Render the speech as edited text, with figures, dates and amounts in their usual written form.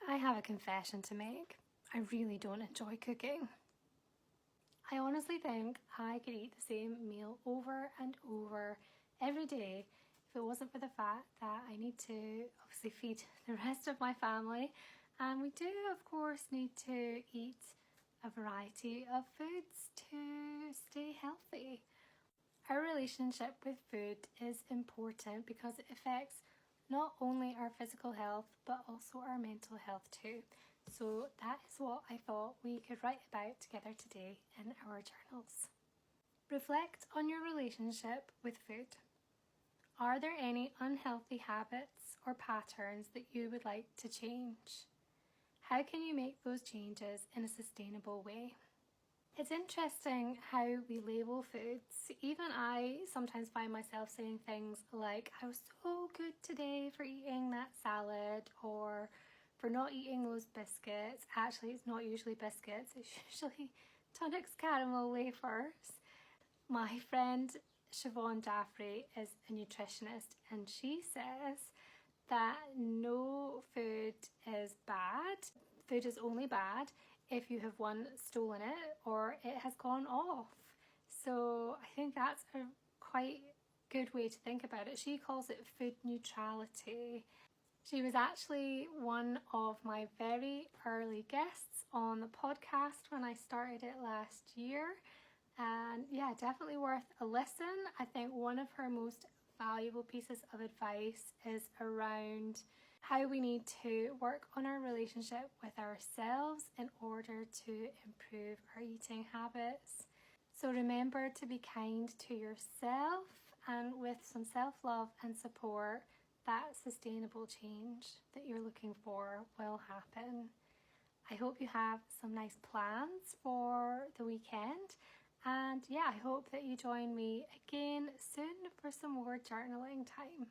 I have a confession to make. I really don't enjoy cooking. I honestly think I could eat the same meal over and over every day if it wasn't for the fact that I need to obviously feed the rest of my family, and we do of course need to eat a variety of foods to stay healthy. Our relationship with food is important because it affects not only our physical health but also our mental health too. So that is what I thought we could write about together today in our journals. Reflect on your relationship with food. Are there any unhealthy habits or patterns that you would like to change? How can you make those changes in a sustainable way? It's interesting how we label foods. Even I sometimes find myself saying things like, I was so good today for eating that salad, or for not eating those biscuits. Actually, it's not usually biscuits, it's usually Tunnocks caramel wafers. My friend Siobhan Jaffrey is a nutritionist, and she says that no food is bad. Food is only bad if you have one stolen it or it has gone off. So I think that's a quite good way to think about it. She calls it food neutrality. She was actually one of my very early guests on the podcast when I started it last year. And yeah, definitely worth a listen. I think one of her most valuable pieces of advice is around how we need to work on our relationship with ourselves in order to improve our eating habits. So remember to be kind to yourself, and with some self-love and support, that sustainable change that you're looking for will happen. I hope you have some nice plans for the weekend, and yeah, I hope that you join me again soon for some more journaling time.